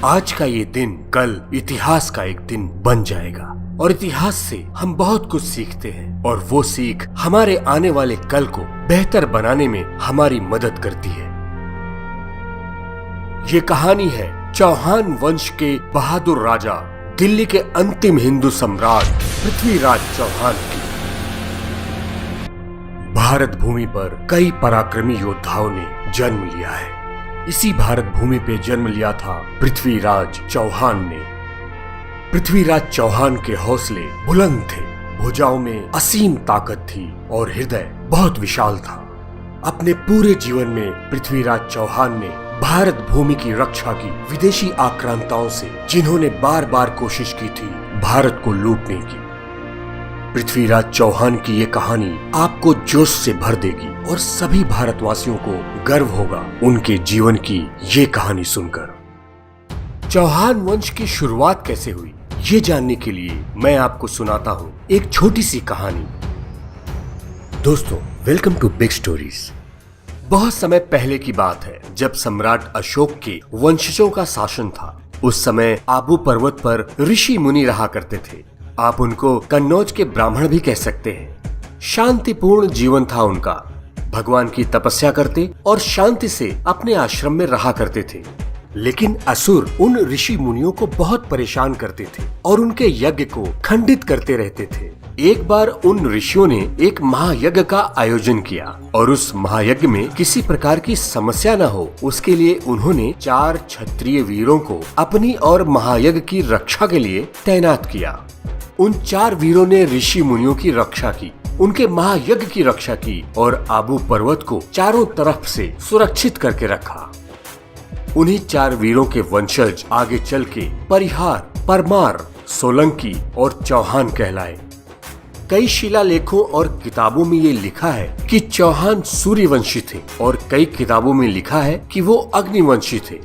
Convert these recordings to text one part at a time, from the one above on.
आज का ये दिन कल इतिहास का एक दिन बन जाएगा और इतिहास से हम बहुत कुछ सीखते हैं और वो सीख हमारे आने वाले कल को बेहतर बनाने में हमारी मदद करती है। ये कहानी है चौहान वंश के बहादुर राजा, दिल्ली के अंतिम हिंदू सम्राट पृथ्वीराज चौहान की। भारत भूमि पर कई पराक्रमी योद्धाओं ने जन्म लिया है। इसी भारत भूमि पे जन्म लिया था पृथ्वीराज चौहान ने। पृथ्वीराज चौहान के हौसले बुलंद थे, भुजाओं में असीम ताकत थी और हृदय बहुत विशाल था। अपने पूरे जीवन में पृथ्वीराज चौहान ने भारत भूमि की रक्षा की विदेशी आक्रांताओं से, जिन्होंने बार बार कोशिश की थी भारत को लूटने की। पृथ्वीराज चौहान की ये कहानी आपको जोश से भर देगी और सभी भारतवासियों को गर्व होगा उनके जीवन की ये कहानी सुनकर। चौहान वंश की शुरुआत कैसे हुई, ये जानने के लिए मैं आपको सुनाता हूँ एक छोटी सी कहानी। दोस्तों, वेलकम टू बिग स्टोरीज। बहुत समय पहले की बात है, जब सम्राट अशोक के वंशजों का शासन था। उस समय आबू पर्वत पर ऋषि मुनि रहा करते थे। आप उनको कन्नौज के ब्राह्मण भी कह सकते हैं। शांतिपूर्ण जीवन था उनका। भगवान की तपस्या करते और शांति से अपने आश्रम में रहा करते थे। लेकिन असुर उन ऋषि मुनियों को बहुत परेशान करते थे और उनके यज्ञ को खंडित करते रहते थे। एक बार उन ऋषियों ने एक महायज्ञ का आयोजन किया और उस महायज्ञ में किसी प्रकार की समस्या न हो, उसके लिए उन्होंने 4 क्षत्रिय वीरों को अपनी और महायज्ञ की रक्षा के लिए तैनात किया। उन 4 वीरों ने ऋषि मुनियों की रक्षा की, उनके महायज्ञ की रक्षा की और आबू पर्वत को चारों तरफ से सुरक्षित करके रखा। उन्हीं 4 वीरों के वंशज आगे चल के परिहार, परमार, सोलंकी और चौहान कहलाए। कई शिलालेखों और किताबों में ये लिखा है कि चौहान सूर्यवंशी थे और कई किताबों में लिखा है कि वो अग्निवंशी थे।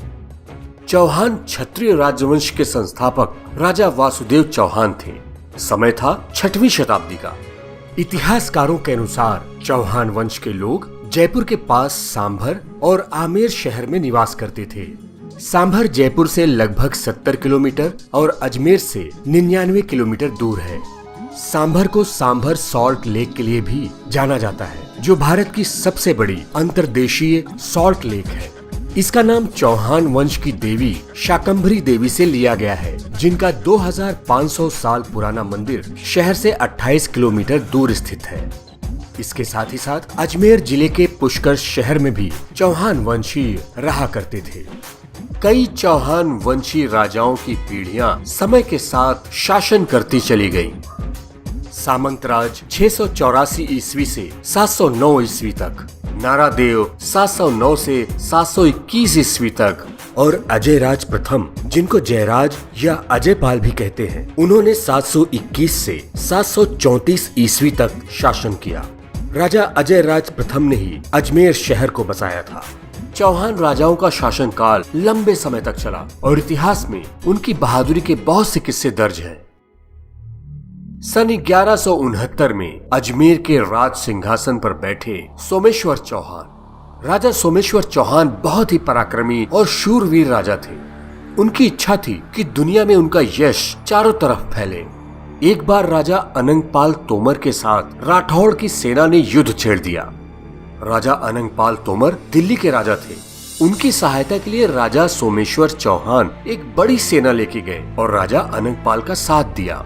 चौहान क्षत्रिय राजवंश के संस्थापक राजा वासुदेव चौहान थे। समय था 6वीं शताब्दी का। इतिहासकारों के अनुसार चौहान वंश के लोग जयपुर के पास सांभर और आमेर शहर में निवास करते थे। सांभर जयपुर से लगभग 70 किलोमीटर और अजमेर से 99 किलोमीटर दूर है। सांभर को सांभर सॉल्ट लेक के लिए भी जाना जाता है, जो भारत की सबसे बड़ी अंतर्देशीय सॉल्ट लेक है। इसका नाम चौहान वंश की देवी शाकंभरी देवी से लिया गया है, जिनका 2500 साल पुराना मंदिर शहर से 28 किलोमीटर दूर स्थित है। इसके साथ ही साथ अजमेर जिले के पुष्कर शहर में भी चौहान वंशी रहा करते थे। कई चौहान वंशी राजाओं की पीढ़ियां समय के साथ शासन करती चली गयी। सामंत राज 684 ईस्वी से 709 ईस्वी तक, नारादेव 709 से 721 ईस्वी तक और अजय राज प्रथम, जिनको जयराज या अजयपाल भी कहते हैं, उन्होंने 721 से 734 ईस्वी तक शासन किया। राजा अजय राज प्रथम ने ही अजमेर शहर को बसाया था। चौहान राजाओं का शासनकाल लंबे समय तक चला और इतिहास में उनकी बहादुरी के बहुत से किस्से दर्ज हैं। सन 1169 में अजमेर के राज सिंहासन पर बैठे सोमेश्वर चौहान। राजा सोमेश्वर चौहान बहुत ही पराक्रमी और शूरवीर राजा थे। उनकी इच्छा थी कि दुनिया में उनका यश चारों तरफ फैले। एक बार राजा अनंगपाल तोमर के साथ राठौड़ की सेना ने युद्ध छेड़ दिया। राजा अनंगपाल तोमर दिल्ली के राजा थे। उनकी सहायता के लिए राजा सोमेश्वर चौहान एक बड़ी सेना लेके गए और राजा अनंगपाल का साथ दिया।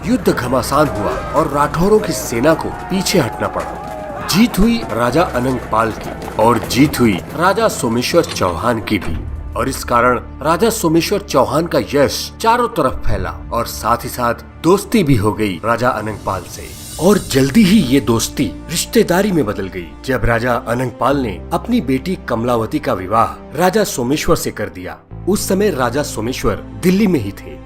युद्ध घमासान हुआ और राठौरों की सेना को पीछे हटना पड़ा। जीत हुई राजा अनंगपाल की और जीत हुई राजा सोमेश्वर चौहान की भी, और इस कारण राजा सोमेश्वर चौहान का यश चारों तरफ फैला और साथ ही साथ दोस्ती भी हो गई राजा अनंगपाल से। और जल्दी ही ये दोस्ती रिश्तेदारी में बदल गई, जब राजा अनंगपाल ने अपनी बेटी कमलावती का विवाह राजा सोमेश्वर से कर दिया। उस समय राजा सोमेश्वर दिल्ली में ही थे।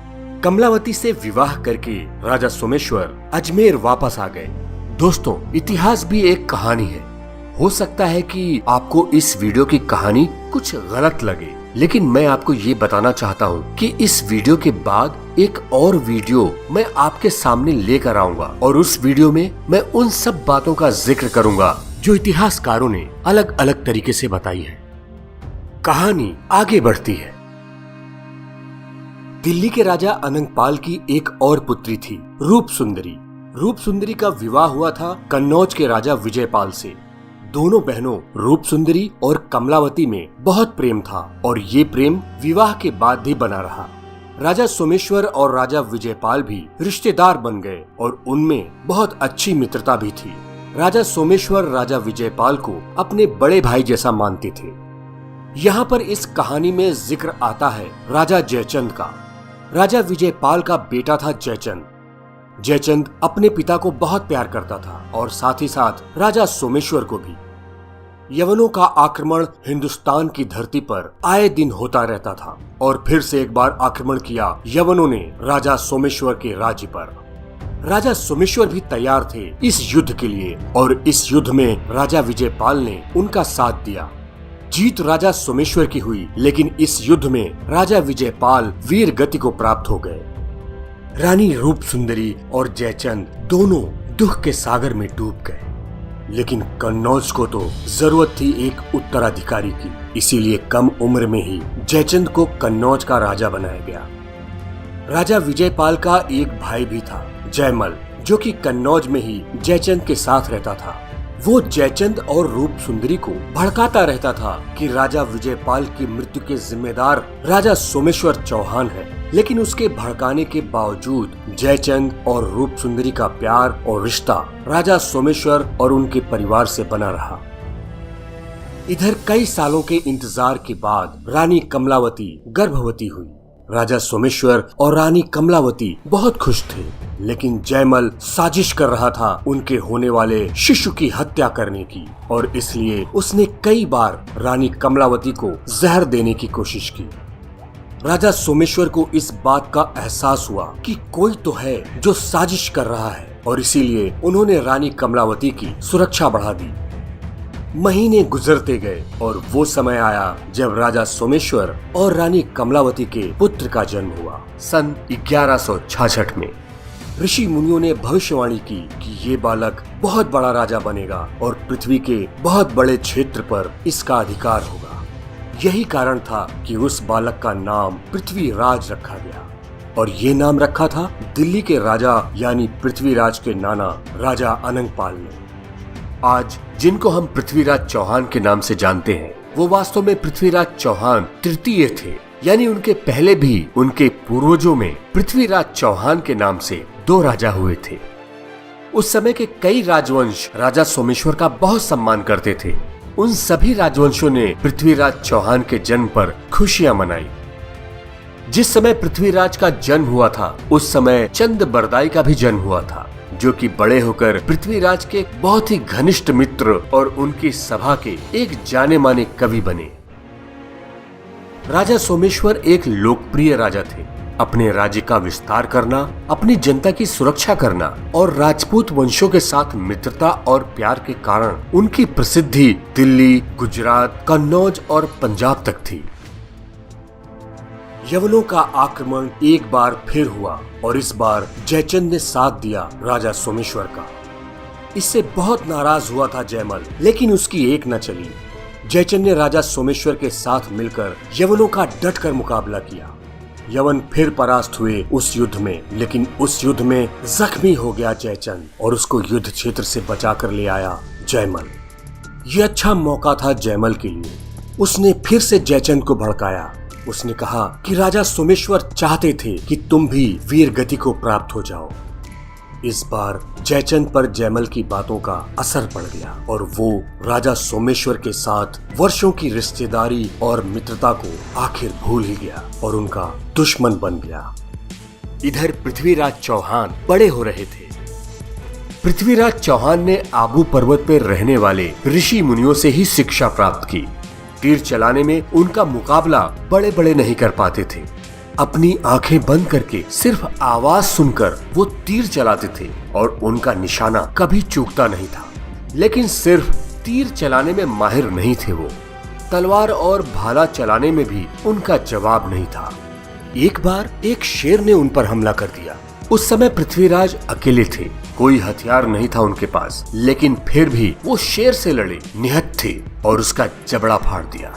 कमलावती से विवाह करके राजा सोमेश्वर अजमेर वापस आ गए। दोस्तों, इतिहास भी एक कहानी है। हो सकता है कि आपको इस वीडियो की कहानी कुछ गलत लगे, लेकिन मैं आपको ये बताना चाहता हूँ कि इस वीडियो के बाद एक और वीडियो मैं आपके सामने लेकर आऊंगा और उस वीडियो में मैं उन सब बातों का जिक्र करूंगा जो इतिहासकारों ने अलग अलग तरीके से बताई है। कहानी आगे बढ़ती है। दिल्ली के राजा अनंगपाल की एक और पुत्री थी, रूप सुंदरी। रूप सुंदरी का विवाह हुआ था कन्नौज के राजा विजयपाल से। दोनों बहनों रूप सुंदरी और कमलावती में बहुत प्रेम था और ये प्रेम विवाह के बाद भी बना रहा। राजा सोमेश्वर और राजा विजयपाल भी रिश्तेदार बन गए और उनमें बहुत अच्छी मित्रता भी थी। राजा सोमेश्वर राजा विजयपाल को अपने बड़े भाई जैसा मानते थे। यहाँ पर इस कहानी में जिक्र आता है राजा जयचंद का। राजा विजयपाल का बेटा था जयचंद। जयचंद अपने पिता को बहुत प्यार करता था और साथ ही साथ राजा सोमेश्वर को भी। यवनों का आक्रमण हिंदुस्तान की धरती पर आए दिन होता रहता था और फिर से एक बार आक्रमण किया यवनों ने राजा सोमेश्वर के राज्य पर। राजा सोमेश्वर भी तैयार थे इस युद्ध के लिए और इस युद्ध में राजा विजयपाल ने उनका साथ दिया। जीत राजा सोमेश्वर की हुई, लेकिन इस युद्ध में राजा विजयपाल वीर गति को प्राप्त हो गए। रानी रूप सुंदरी और जयचंद दोनों दुख के सागर में डूब गए, लेकिन कन्नौज को तो जरूरत थी एक उत्तराधिकारी की, इसीलिए कम उम्र में ही जयचंद को कन्नौज का राजा बनाया गया। राजा विजयपाल का एक भाई भी था, जयमल, जो कि कन्नौज में ही जयचंद के साथ रहता था। वो जयचंद और रूप सुंदरी को भड़काता रहता था कि राजा विजयपाल की मृत्यु के जिम्मेदार राजा सोमेश्वर चौहान है, लेकिन उसके भड़काने के बावजूद जयचंद और रूप सुंदरी का प्यार और रिश्ता राजा सोमेश्वर और उनके परिवार से बना रहा। इधर कई सालों के इंतजार के बाद रानी कमलावती गर्भवती हुई। राजा सोमेश्वर और रानी कमलावती बहुत खुश थे, लेकिन जयमल साजिश कर रहा था उनके होने वाले शिशु की हत्या करने की और इसलिए उसने कई बार रानी कमलावती को जहर देने की कोशिश की। राजा सोमेश्वर को इस बात का एहसास हुआ कि कोई तो है जो साजिश कर रहा है और इसीलिए उन्होंने रानी कमलावती की सुरक्षा बढ़ा दी। महीने गुजरते गए और वो समय आया जब राजा सोमेश्वर और रानी कमलावती के पुत्र का जन्म हुआ। सन 1166 में ऋषि मुनियों ने भविष्यवाणी की कि ये बालक बहुत बड़ा राजा बनेगा और पृथ्वी के बहुत बड़े क्षेत्र पर इसका अधिकार होगा। यही कारण था कि उस बालक का नाम पृथ्वीराज रखा गया और ये नाम रखा था दिल्ली के राजा यानी पृथ्वीराज के नाना राजा अनंगपाल ने। आज जिनको हम पृथ्वीराज चौहान के नाम से जानते हैं, वो वास्तव में पृथ्वीराज चौहान तृतीय थे, यानी उनके पहले भी उनके पूर्वजों में पृथ्वीराज चौहान के नाम से 2 राजा हुए थे। उस समय के कई राजवंश राजा सोमेश्वर का बहुत सम्मान करते थे। उन सभी राजवंशों ने पृथ्वीराज चौहान के जन्म पर खुशियां मनाई। जिस समय पृथ्वीराज का जन्म हुआ था, उस समय चंद बरदाई का भी जन्म हुआ था, जो कि बड़े होकर पृथ्वीराज के बहुत ही घनिष्ठ मित्र और उनकी सभा के एक जाने माने कवि बने। राजा सोमेश्वर एक लोकप्रिय राजा थे। अपने राज्य का विस्तार करना, अपनी जनता की सुरक्षा करना और राजपूत वंशों के साथ मित्रता और प्यार के कारण उनकी प्रसिद्धि दिल्ली, गुजरात, कन्नौज और पंजाब तक थी। यवनों का आक्रमण एक बार फिर हुआ और इस बार जयचंद ने साथ दिया राजा सोमेश्वर का। इससे बहुत नाराज हुआ था जयमल, लेकिन उसकी एक न चली। जयचंद ने राजा सोमेश्वर के साथ मिलकर यवनों का डटकर मुकाबला किया। यवन फिर परास्त हुए उस युद्ध में, लेकिन उस युद्ध में जख्मी हो गया जयचंद और उसको युद्ध क्षेत्र से बचाकर ले आया जयमल। ये अच्छा मौका था जयमल के लिए। उसने फिर से जयचंद को भड़काया। उसने कहा कि राजा सोमेश्वर चाहते थे कि तुम भी वीर गति को प्राप्त हो जाओ। इस बार जयचंद पर जयमल की बातों का असर पड़ गया और वो राजा सोमेश्वर के साथ वर्षों की रिश्तेदारी और मित्रता को आखिर भूल ही गया और उनका दुश्मन बन गया। इधर पृथ्वीराज चौहान बड़े हो रहे थे। पृथ्वीराज चौहान ने आबू पर्वत पर रहने वाले ऋषि मुनियों से ही शिक्षा प्राप्त की। तीर चलाने में उनका मुकाबला बड़े बड़े नहीं कर पाते थे। अपनी आंखें बंद करके सिर्फ आवाज सुनकर वो तीर चलाते थे और उनका निशाना कभी चूकता नहीं था। लेकिन सिर्फ तीर चलाने में माहिर नहीं थे वो, तलवार और भाला चलाने में भी उनका जवाब नहीं था। एक बार एक शेर ने उन पर हमला कर दिया। उस समय पृथ्वीराज अकेले थे, कोई हथियार नहीं था उनके पास, लेकिन फिर भी वो शेर से लड़े, निहत्थे और उसका जबड़ा फाड़ दिया।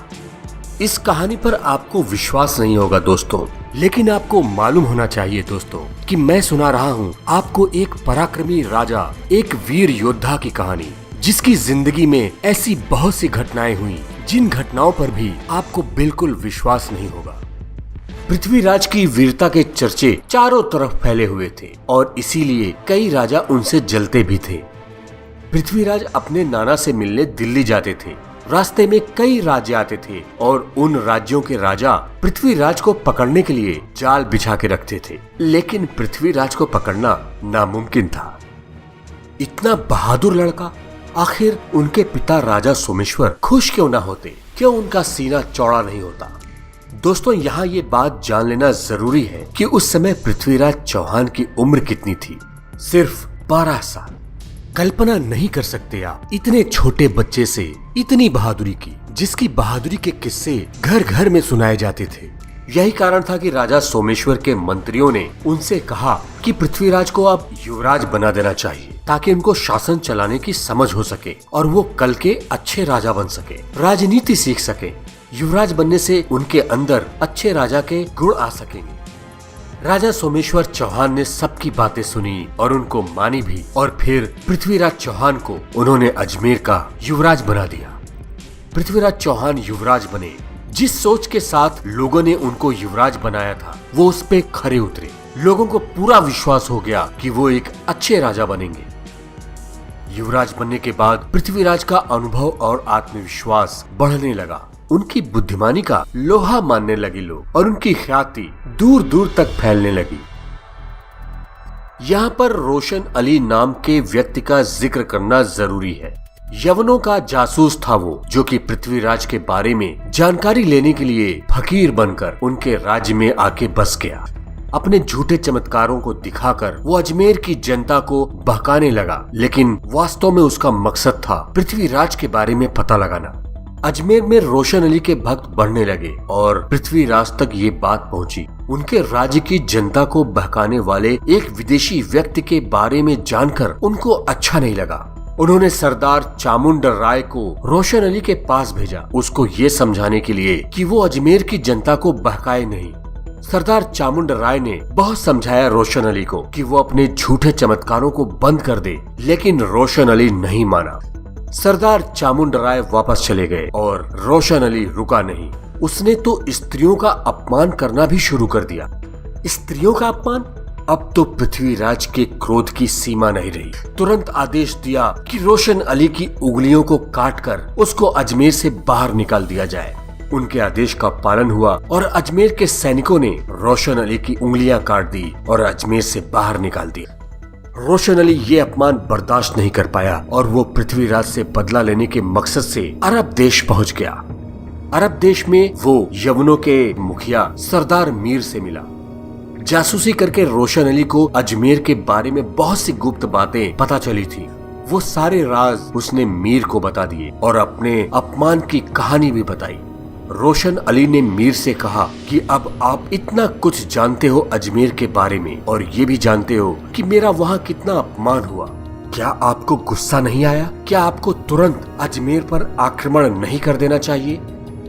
इस कहानी पर आपको विश्वास नहीं होगा दोस्तों, लेकिन आपको मालूम होना चाहिए दोस्तों कि मैं सुना रहा हूँ आपको एक पराक्रमी राजा, एक वीर योद्धा की कहानी, जिसकी जिंदगी में ऐसी बहुत सी घटनाएं हुई जिन घटनाओं पर भी आपको बिल्कुल विश्वास नहीं होगा। पृथ्वीराज की वीरता के चर्चे चारों तरफ फैले हुए थे और इसीलिए कई राजा उनसे जलते भी थे। पृथ्वीराज अपने नाना से मिलने दिल्ली जाते थे। रास्ते में कई राज्य आते थे और उन राज्यों के राजा पृथ्वीराज को पकड़ने के लिए जाल बिछा के रखते थे, लेकिन पृथ्वीराज को पकड़ना नामुमकिन था। इतना बहादुर लड़का, आखिर उनके पिता राजा सोमेश्वर खुश क्यों ना होते, क्यों उनका सीना चौड़ा नहीं होता। दोस्तों, यहाँ ये बात जान लेना जरूरी है कि उस समय पृथ्वीराज चौहान की उम्र कितनी थी, सिर्फ 12 साल। कल्पना नहीं कर सकते आप इतने छोटे बच्चे से इतनी बहादुरी की, जिसकी बहादुरी के किस्से घर घर में सुनाए जाते थे। यही कारण था कि राजा सोमेश्वर के मंत्रियों ने उनसे कहा कि पृथ्वीराज को अब युवराज बना देना चाहिए, ताकि उनको शासन चलाने की समझ हो सके और वो कल के अच्छे राजा बन सके, राजनीति सीख सके। युवराज बनने से उनके अंदर अच्छे राजा के गुण आ सकेंगे। राजा सोमेश्वर चौहान ने सबकी बातें सुनी और उनको मानी भी, और फिर पृथ्वीराज चौहान को उन्होंने अजमेर का युवराज बना दिया। पृथ्वीराज चौहान युवराज बने। जिस सोच के साथ लोगों ने उनको युवराज बनाया था, वो उस पे खरे उतरे। लोगों को पूरा विश्वास हो गया कि वो एक अच्छे राजा बनेंगे। युवराज बनने के बाद पृथ्वीराज का अनुभव और आत्मविश्वास बढ़ने लगा। उनकी बुद्धिमानी का लोहा मानने लगे लोग और उनकी ख्याति दूर दूर तक फैलने लगी। यहाँ पर रोशन अली नाम के व्यक्ति का जिक्र करना जरूरी है। यवनों का जासूस था वो, जो कि पृथ्वीराज के बारे में जानकारी लेने के लिए फकीर बनकर उनके राज्य में आके बस गया। अपने झूठे चमत्कारों को दिखाकर वो अजमेर की जनता को बहकाने लगा, लेकिन वास्तव में उसका मकसद था पृथ्वीराज के बारे में पता लगाना। अजमेर में रोशन अली के भक्त बढ़ने लगे और पृथ्वीराज तक ये बात पहुंची। उनके राज्य की जनता को बहकाने वाले एक विदेशी व्यक्ति के बारे में जानकर उनको अच्छा नहीं लगा। उन्होंने सरदार चामुंडा राय को रोशन अली के पास भेजा, उसको ये समझाने के लिए कि वो अजमेर की जनता को बहकाए नहीं। सरदार चामुंडा राय ने बहुत समझाया रोशन अली को कि वो अपने झूठे चमत्कारों को बंद कर दे, लेकिन रोशन अली नहीं माना। सरदार चामुंडा राय वापस चले गए और रोशन अली रुका नहीं। उसने तो स्त्रियों का अपमान करना भी शुरू कर दिया। स्त्रियों का अपमान? अब तो पृथ्वीराज के क्रोध की सीमा नहीं रही। तुरंत आदेश दिया कि रोशन अली की उंगलियों को काटकर उसको अजमेर से बाहर निकाल दिया जाए। उनके आदेश का पालन हुआ और अजमेर के सैनिकों ने रोशन अली की उंगलियां काट दी और अजमेर से बाहर निकाल दिया। रोशन अली ये अपमान बर्दाश्त नहीं कर पाया और वो पृथ्वीराज से बदला लेने के मकसद से अरब देश पहुंच गया। अरब देश में वो यवनों के मुखिया सरदार मीर से मिला। जासूसी करके रोशन अली को अजमेर के बारे में बहुत सी गुप्त बातें पता चली थी। वो सारे राज उसने मीर को बता दिए और अपने अपमान की कहानी भी बताई। रोशन अली ने मीर से कहा कि अब आप इतना कुछ जानते हो अजमेर के बारे में और ये भी जानते हो कि मेरा वहाँ कितना अपमान हुआ। क्या आपको गुस्सा नहीं आया? क्या आपको तुरंत अजमेर पर आक्रमण नहीं कर देना चाहिए?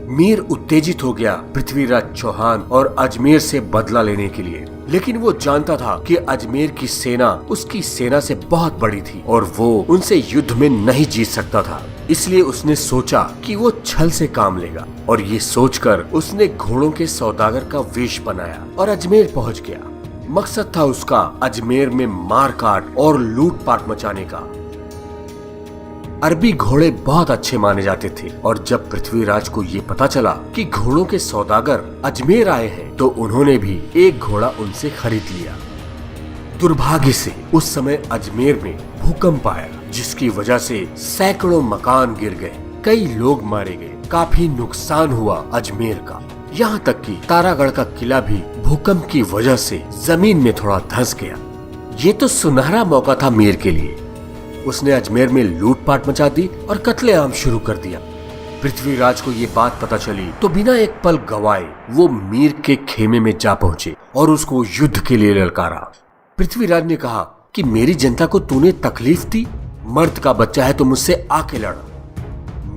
मीर उत्तेजित हो गया पृथ्वीराज चौहान और अजमेर से बदला लेने के लिए, लेकिन वो जानता था कि अजमेर की सेना उसकी सेना से बहुत बड़ी थी और वो उनसे युद्ध में नहीं जीत सकता था। इसलिए उसने सोचा कि वो छल से काम लेगा और ये सोचकर उसने घोड़ों के सौदागर का वेश बनाया और अजमेर पहुंच गया। मकसद था उसका अजमेर में मार काट और लूटपाट मचाने का। अरबी घोड़े बहुत अच्छे माने जाते थे और जब पृथ्वीराज को ये पता चला कि घोड़ों के सौदागर अजमेर आए हैं, तो उन्होंने भी एक घोड़ा उनसे खरीद लिया। दुर्भाग्य से उस समय अजमेर में भूकंप आया, जिसकी वजह से सैकड़ों मकान गिर गए, कई लोग मारे गए, काफी नुकसान हुआ अजमेर का। यहाँ तक कि तारागढ़ का किला भी भूकंप की वजह से जमीन में थोड़ा धंस गया। ये तो सुनहरा मौका था मीर के लिए। उसने अजमेर में लूटपाट मचा दी और कत्लेआम शुरू कर दिया। पृथ्वीराज को ये बात पता चली तो बिना एक पल गवाए वो मीर के खेमे में जा पहुंचे और उसको युद्ध के लिए ललकारा। पृथ्वीराज ने कहा कि मेरी जनता को तूने तकलीफ दी, मर्द का बच्चा है तो मुझसे आके लड़।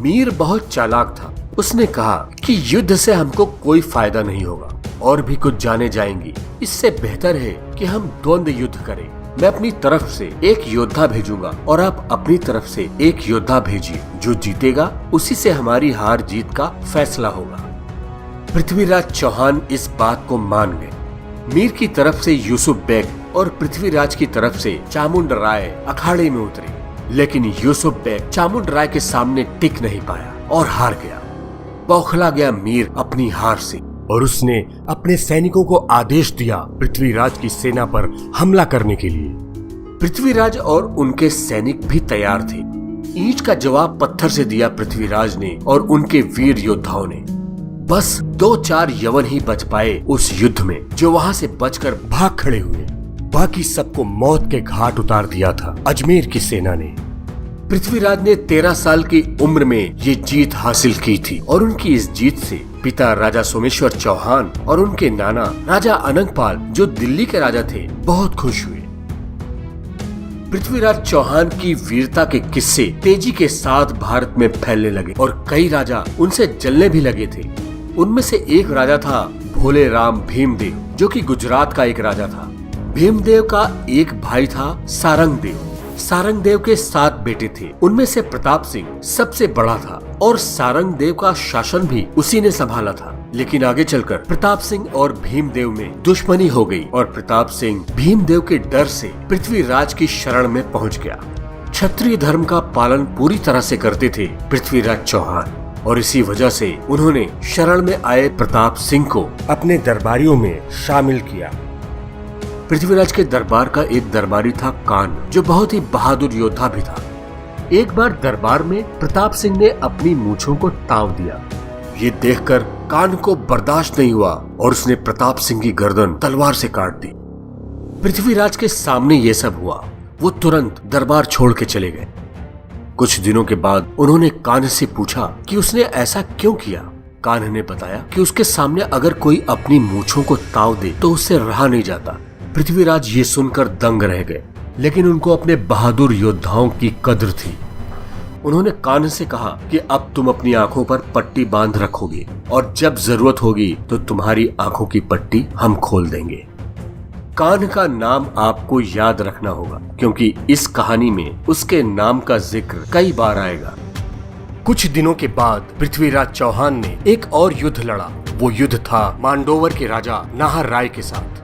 मीर बहुत चालाक था। उसने कहा कि युद्ध से हमको कोई फायदा नहीं होगा और भी कुछ जाने जाएंगी। इससे बेहतर है कि हम द्वंद्व युद्ध करें। मैं अपनी तरफ से एक योद्धा भेजूंगा और आप अपनी तरफ से एक योद्धा भेजिए। जो जीतेगा उसी से हमारी हार जीत का फैसला होगा। पृथ्वीराज चौहान इस बात को मान गए। मीर की तरफ से यूसुफ बेग और पृथ्वीराज की तरफ से चामुंड राय अखाड़े में उतरे, लेकिन यूसुफ बेग चामुंड राय के सामने टिक नहीं पाया और हार गया। बौखला गया मीर अपनी हार से और उसने अपने सैनिकों को आदेश दिया पृथ्वीराज की सेना पर हमला करने के लिए। पृथ्वीराज और उनके सैनिक भी तैयार थे। ईंट का जवाब पत्थर से दिया पृथ्वीराज ने और उनके वीर योद्धाओं ने। बस 2-4 यवन ही बच पाए उस युद्ध में, जो वहां से बचकर भाग खड़े हुए। बाकी सबको मौत के घाट उतार दिया था अजमेर की सेना ने। पृथ्वीराज ने 13 साल की उम्र में ये जीत हासिल की थी और उनकी इस जीत से पिता राजा सोमेश्वर चौहान और उनके नाना राजा अनंगपाल, जो दिल्ली के राजा थे, बहुत खुश हुए। पृथ्वीराज चौहान की वीरता के किस्से तेजी के साथ भारत में फैलने लगे और कई राजा उनसे जलने भी लगे थे। उनमें से एक राजा था भोले राम भीमदेव, जो कि गुजरात का एक राजा था। भीमदेव का एक भाई था सारंग देव। सारंग देव के 7 बेटे थे। उनमें से प्रताप सिंह सबसे बड़ा था और सारंग देव का शासन भी उसी ने संभाला था। लेकिन आगे चलकर प्रताप सिंह और भीमदेव में दुश्मनी हो गई और प्रताप सिंह भीमदेव के डर से पृथ्वीराज की शरण में पहुंच गया। क्षत्रिय धर्म का पालन पूरी तरह से करते थे पृथ्वीराज चौहान और इसी वजह से उन्होंने शरण में आए प्रताप सिंह को अपने दरबारियों में शामिल किया। पृथ्वीराज के दरबार का एक दरबारी था कान, जो बहुत ही बहादुर योद्धा भी था। एक बार दरबार में प्रताप सिंह ने अपनी मूंछों को ताव दिया। ये देखकर कान को बर्दाश्त नहीं हुआ और उसने प्रताप सिंह की गर्दन तलवार से काट दी। पृथ्वीराज के सामने ये सब हुआ। वो तुरंत दरबार छोड़ के चले गए। कुछ दिनों के बाद उन्होंने कान से पूछा कि उसने ऐसा क्यों किया। कान ने बताया कि उसके सामने अगर कोई अपनी मूंछों को ताव दे तो उससे रहा नहीं जाता। पृथ्वीराज ये सुनकर दंग रह गए, लेकिन उनको अपने बहादुर योद्धाओं की कद्र थी। उन्होंने कान से कहा कि अब तुम अपनी आंखों पर पट्टी बांध रखोगे और जब जरूरत होगी तो तुम्हारी आंखों की पट्टी हम खोल देंगे। कान का नाम आपको याद रखना होगा, क्योंकि इस कहानी में उसके नाम का जिक्र कई बार आएगा। कुछ दिनों के बाद पृथ्वीराज चौहान ने एक और युद्ध लड़ा। वो युद्ध था मांडोवर के राजा नाहर राय के साथ।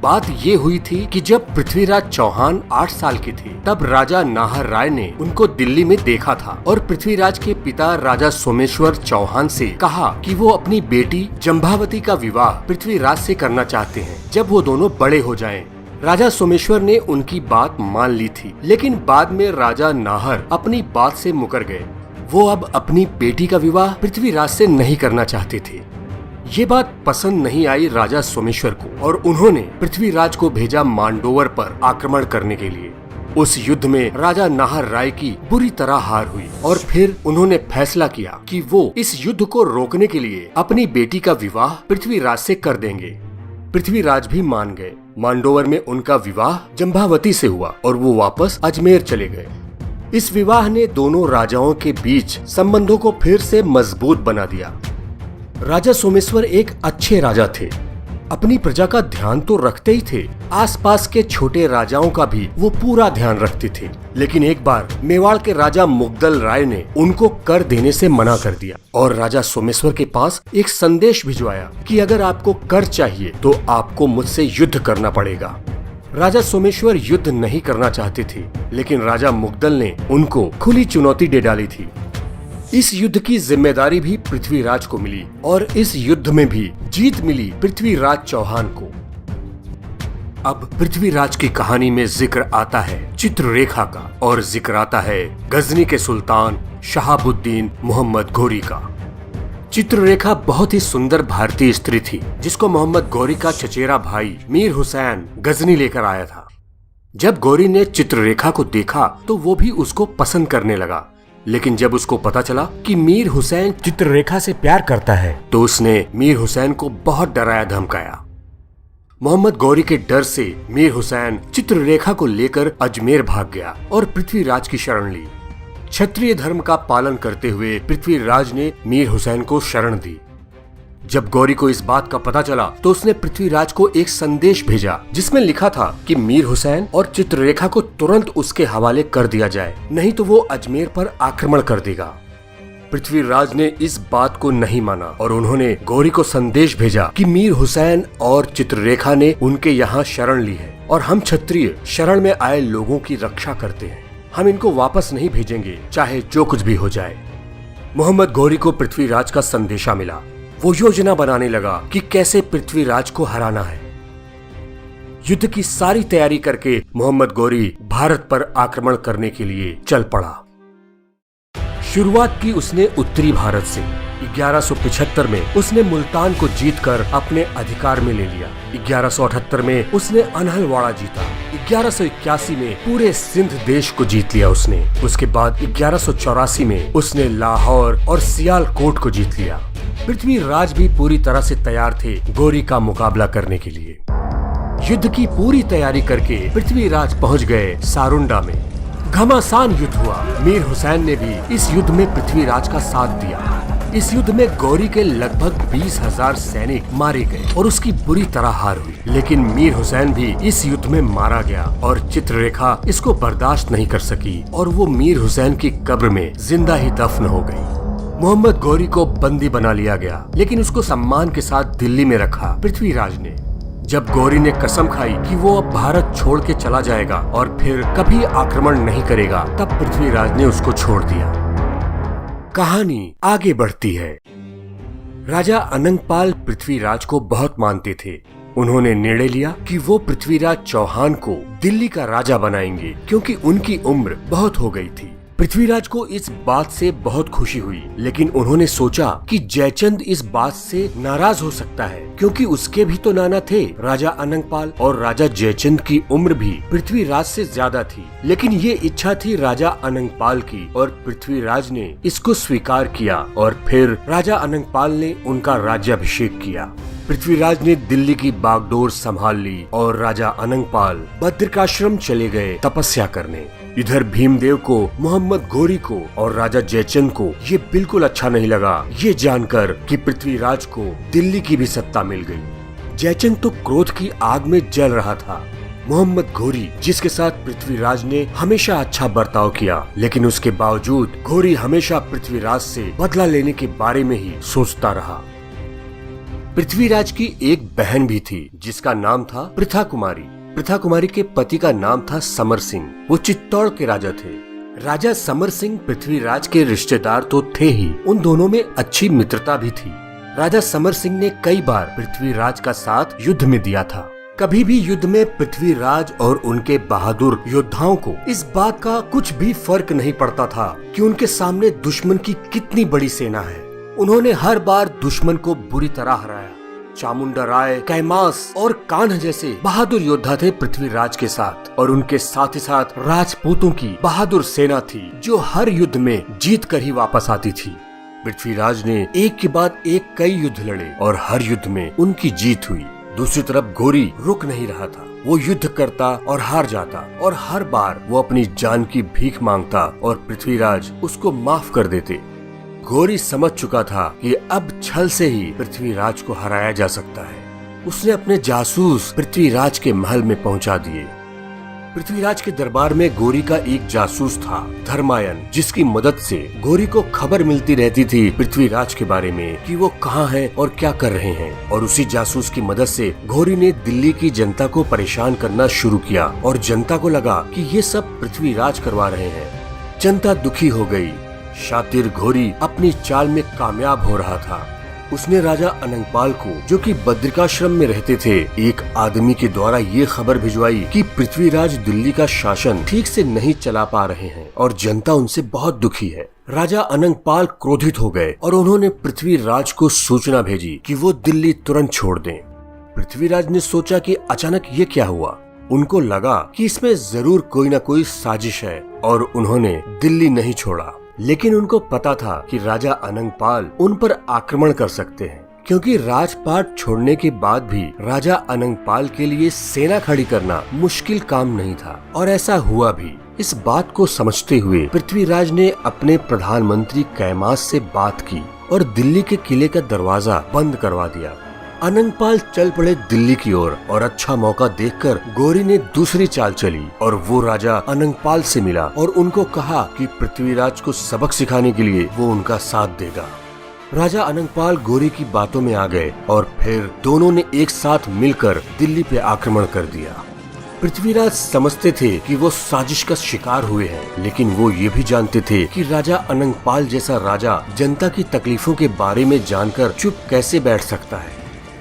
बात ये हुई थी कि जब पृथ्वीराज चौहान 8 साल के थे, तब राजा नाहर राय ने उनको दिल्ली में देखा था और पृथ्वीराज के पिता राजा सोमेश्वर चौहान से कहा कि वो अपनी बेटी जंभावती का विवाह पृथ्वीराज से करना चाहते हैं जब वो दोनों बड़े हो जाएं। राजा सोमेश्वर ने उनकी बात मान ली थी, लेकिन बाद में राजा नाहर अपनी बात से मुकर गए। वो अब अपनी बेटी का विवाह पृथ्वीराज से नहीं करना चाहते थे। ये बात पसंद नहीं आई राजा सोमेश्वर को और उन्होंने पृथ्वीराज को भेजा मांडोवर पर आक्रमण करने के लिए। उस युद्ध में राजा नाहर राय की बुरी तरह हार हुई और फिर उन्होंने फैसला किया कि वो इस युद्ध को रोकने के लिए अपनी बेटी का विवाह पृथ्वीराज से कर देंगे। पृथ्वीराज भी मान गए। मांडोवर में उनका विवाह जंभावती से हुआ और वो वापस अजमेर चले गए। इस विवाह ने दोनों राजाओं के बीच संबंधों को फिर से मजबूत बना दिया। राजा सोमेश्वर एक अच्छे राजा थे। अपनी प्रजा का ध्यान तो रखते ही थे, आसपास के छोटे राजाओं का भी वो पूरा ध्यान रखते थे। लेकिन एक बार मेवाड़ के राजा मुगदल राय ने उनको कर देने से मना कर दिया और राजा सोमेश्वर के पास एक संदेश भिजवाया कि अगर आपको कर चाहिए तो आपको मुझसे युद्ध करना पड़ेगा। राजा सोमेश्वर युद्ध नहीं करना चाहते थे, लेकिन राजा मुगदल ने उनको खुली चुनौती दे डाली थी। इस युद्ध की जिम्मेदारी भी पृथ्वीराज को मिली और इस युद्ध में भी जीत मिली पृथ्वीराज चौहान को। अब पृथ्वीराज की कहानी में जिक्र आता है चित्ररेखा का और जिक्र आता है गजनी के सुल्तान शहाबुद्दीन मोहम्मद घोरी का। चित्ररेखा बहुत ही सुंदर भारतीय स्त्री थी, जिसको मोहम्मद घोरी का चचेरा भाई मीर हुसैन गजनी लेकर आया था। जब घोरी ने चित्ररेखा को देखा तो वो भी उसको पसंद करने लगा, लेकिन जब उसको पता चला कि मीर हुसैन चित्ररेखा से प्यार करता है तो उसने मीर हुसैन को बहुत डराया धमकाया। मोहम्मद घोरी के डर से मीर हुसैन चित्ररेखा को लेकर अजमेर भाग गया और पृथ्वीराज की शरण ली। क्षत्रिय धर्म का पालन करते हुए पृथ्वीराज ने मीर हुसैन को शरण दी। जब गौरी को इस बात का पता चला तो उसने पृथ्वीराज को एक संदेश भेजा जिसमें लिखा था कि मीर हुसैन और चित्ररेखा को तुरंत उसके हवाले कर दिया जाए, नहीं तो वो अजमेर पर आक्रमण कर देगा। पृथ्वीराज ने इस बात को नहीं माना और उन्होंने गौरी को संदेश भेजा कि मीर हुसैन और चित्ररेखा ने उनके यहाँ शरण ली है और हम क्षत्रिय शरण में आए लोगों की रक्षा करते हैं, हम इनको वापस नहीं भेजेंगे चाहे जो कुछ भी हो जाए। मोहम्मद गौरी को पृथ्वीराज का संदेशा मिला। वो योजना बनाने लगा कि कैसे पृथ्वीराज को हराना है। युद्ध की सारी तैयारी करके मोहम्मद गौरी भारत पर आक्रमण करने के लिए चल पड़ा। शुरुआत की उसने उत्तरी भारत से। 1175 में उसने मुल्तान को जीतकर अपने अधिकार में ले लिया। 1178 में उसने अनहलवाड़ा जीता। 1181 में पूरे सिंध देश को जीत लिया उसने। उसके बाद 1184 में उसने लाहौर और सियालकोट को जीत लिया। पृथ्वीराज भी पूरी तरह से तैयार थे गौरी का मुकाबला करने के लिए। युद्ध की पूरी तैयारी करके पृथ्वीराज पहुंच गए सारुंडा में। घमासान युद्ध हुआ। मीर हुसैन ने भी इस युद्ध में पृथ्वीराज का साथ दिया। इस युद्ध में गौरी के लगभग 20,000 सैनिक मारे गए और उसकी बुरी तरह हार हुई। लेकिन मीर हुसैन भी इस युद्ध में मारा गया और चित्ररेखा इसको बर्दाश्त नहीं कर सकी और वो मीर हुसैन की कब्र में जिंदा ही दफन हो गई। मोहम्मद गौरी को बंदी बना लिया गया, लेकिन उसको सम्मान के साथ दिल्ली में रखा पृथ्वीराज ने। जब गौरी ने कसम खाई कि वो अब भारत छोड़ के चला जाएगा और फिर कभी आक्रमण नहीं करेगा, तब पृथ्वीराज ने उसको छोड़ दिया। कहानी आगे बढ़ती है। राजा अनंगपाल पृथ्वीराज को बहुत मानते थे। उन्होंने निर्णय लिया कि वो पृथ्वीराज चौहान को दिल्ली का राजा बनाएंगे क्योंकि उनकी उम्र बहुत हो गई थी। पृथ्वीराज को इस बात से बहुत खुशी हुई, लेकिन उन्होंने सोचा कि जयचंद इस बात से नाराज हो सकता है क्योंकि उसके भी तो नाना थे राजा अनंगपाल और राजा जयचंद की उम्र भी पृथ्वीराज से ज्यादा थी। लेकिन ये इच्छा थी राजा अनंगपाल की और पृथ्वीराज ने इसको स्वीकार किया और फिर राजा अनंगपाल ने उनका राज्याभिषेक किया। पृथ्वीराज ने दिल्ली की बागडोर संभाल ली और राजा अनंगपाल बद्रिकाश्रम चले गए तपस्या करने। इधर भीमदेव को, मोहम्मद गौरी को और राजा जयचंद को ये बिल्कुल अच्छा नहीं लगा ये जानकर कि पृथ्वीराज को दिल्ली की भी सत्ता मिल गई। जयचंद तो क्रोध की आग में जल रहा था। मोहम्मद गौरी, जिसके साथ पृथ्वीराज ने हमेशा अच्छा बर्ताव किया, लेकिन उसके बावजूद गौरी हमेशा पृथ्वीराज से बदला लेने के बारे में ही सोचता रहा। पृथ्वीराज की एक बहन भी थी जिसका नाम था प्रथा कुमारी। प्रथा कुमारी के पति का नाम था समर सिंह। वो चित्तौड़ के राजा थे। राजा समर सिंह पृथ्वीराज के रिश्तेदार तो थे ही, उन दोनों में अच्छी मित्रता भी थी। राजा समर सिंह ने कई बार पृथ्वीराज का साथ युद्ध में दिया था। कभी भी युद्ध में पृथ्वीराज और उनके बहादुर योद्धाओं को इस बात का कुछ भी फर्क नहीं पड़ता था कि उनके सामने दुश्मन की कितनी बड़ी सेना है। उन्होंने हर बार दुश्मन को बुरी तरह हराया। चामुंडा राय, कैमास और कान्ह जैसे बहादुर योद्धा थे पृथ्वीराज के साथ और उनके साथ ही साथ राजपूतों की बहादुर सेना थी जो हर युद्ध में जीत कर ही वापस आती थी। पृथ्वीराज ने एक के बाद एक कई युद्ध लड़े और हर युद्ध में उनकी जीत हुई। दूसरी तरफ गौरी रुक नहीं रहा था। वो युद्ध करता और हार जाता और हर बार वो अपनी जान की भीख मांगता और पृथ्वीराज उसको माफ कर देते। गौरी समझ चुका था कि अब छल से ही पृथ्वीराज को हराया जा सकता है। उसने अपने जासूस पृथ्वीराज के महल में पहुंचा दिए। पृथ्वीराज के दरबार में गौरी का एक जासूस था, धर्मायन, जिसकी मदद से गौरी को खबर मिलती रहती थी पृथ्वीराज के बारे में कि वो कहाँ हैं और क्या कर रहे हैं। और उसी जासूस की मदद से गौरी ने दिल्ली की जनता को परेशान करना शुरू किया और जनता को लगा कि ये सब पृथ्वीराज करवा रहे हैं। जनता दुखी हो गई। शातिर घोरी अपनी चाल में कामयाब हो रहा था। उसने राजा अनंगपाल को, जो कि बद्रिकाश्रम में रहते थे, एक आदमी के द्वारा ये खबर भिजवाई कि पृथ्वीराज दिल्ली का शासन ठीक से नहीं चला पा रहे हैं और जनता उनसे बहुत दुखी है। राजा अनंगपाल क्रोधित हो गए और उन्होंने पृथ्वीराज को सूचना भेजी कि वो दिल्ली तुरंत छोड़ दें। पृथ्वीराज ने सोचा कि अचानक ये क्या हुआ। उनको लगा कि इसमें जरूर कोई न कोई साजिश है और उन्होंने दिल्ली नहीं छोड़ा। लेकिन उनको पता था कि राजा अनंगपाल उन पर आक्रमण कर सकते हैं क्योंकि राजपाट छोड़ने के बाद भी राजा अनंगपाल के लिए सेना खड़ी करना मुश्किल काम नहीं था, और ऐसा हुआ भी। इस बात को समझते हुए पृथ्वीराज ने अपने प्रधानमंत्री कैमास से बात की और दिल्ली के किले का दरवाजा बंद करवा दिया। अनंगपाल चल पड़े दिल्ली की ओर, और अच्छा मौका देखकर गौरी ने दूसरी चाल चली और वो राजा अनंगपाल से मिला और उनको कहा कि पृथ्वीराज को सबक सिखाने के लिए वो उनका साथ देगा। राजा अनंगपाल गौरी की बातों में आ गए और फिर दोनों ने एक साथ मिलकर दिल्ली पे आक्रमण कर दिया। पृथ्वीराज समझते थे कि वो साजिश का शिकार हुए हैं, लेकिन वो ये भी जानते थे कि राजा अनंगपाल जैसा राजा जनता की तकलीफों के बारे में जानकर चुप कैसे बैठ सकता है।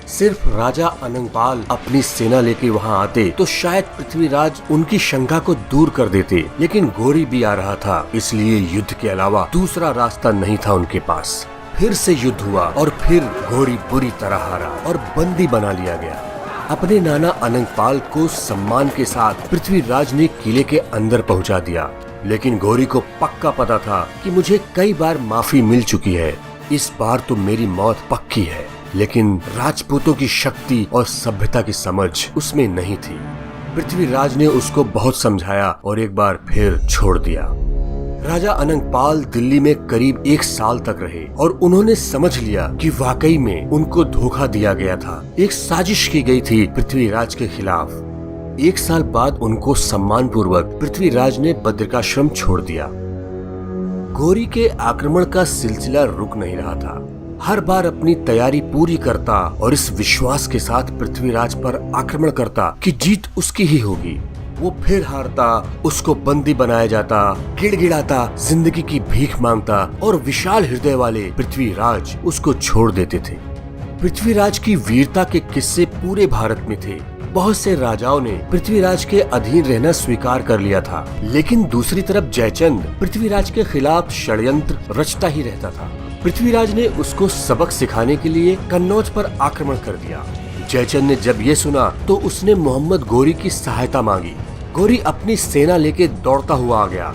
सिर्फ राजा अनंगपाल अपनी सेना लेके वहाँ आते तो शायद पृथ्वीराज उनकी शंका को दूर कर देते, लेकिन गौरी भी आ रहा था, इसलिए युद्ध के अलावा दूसरा रास्ता नहीं था उनके पास। फिर से युद्ध हुआ और फिर गौरी बुरी तरह हारा और बंदी बना लिया गया। अपने नाना अनंगपाल को सम्मान के साथ पृथ्वीराज ने किले के अंदर पहुंचा दिया, लेकिन गौरी को पक्का पता था कि मुझे कई बार माफी मिल चुकी है, इस बार तो मेरी मौत पक्की है। लेकिन राजपूतों की शक्ति और सभ्यता की समझ उसमें नहीं थी। पृथ्वीराज ने उसको बहुत समझाया और एक बार फिर छोड़ दिया। राजा अनंगपाल दिल्ली में करीब 1 साल तक रहे और उन्होंने समझ लिया कि वाकई में उनको धोखा दिया गया था। एक साजिश की गई थी पृथ्वीराज के खिलाफ। 1 साल बाद उनको सम्मान पूर्वक पृथ्वीराज ने बद्रिकाश्रम छोड़ दिया। गौरी के आक्रमण का सिलसिला रुक नहीं रहा था। हर बार अपनी तैयारी पूरी करता और इस विश्वास के साथ पृथ्वीराज पर आक्रमण करता कि जीत उसकी ही होगी। वो फिर हारता, उसको बंदी बनाया जाता, गिड़गिड़ाता, जिंदगी की भीख मांगता और विशाल हृदय वाले पृथ्वीराज उसको छोड़ देते थे। पृथ्वीराज की वीरता के किस्से पूरे भारत में थे। बहुत से राजाओं ने पृथ्वीराज के अधीन रहना स्वीकार कर लिया था, लेकिन दूसरी तरफ जयचंद पृथ्वीराज के खिलाफ षड्यंत्र रचता ही रहता था। पृथ्वीराज ने उसको सबक सिखाने के लिए कन्नौज पर आक्रमण कर दिया। जयचंद ने जब ये सुना तो उसने मोहम्मद गौरी की सहायता मांगी। गौरी अपनी सेना लेके दौड़ता हुआ आ गया।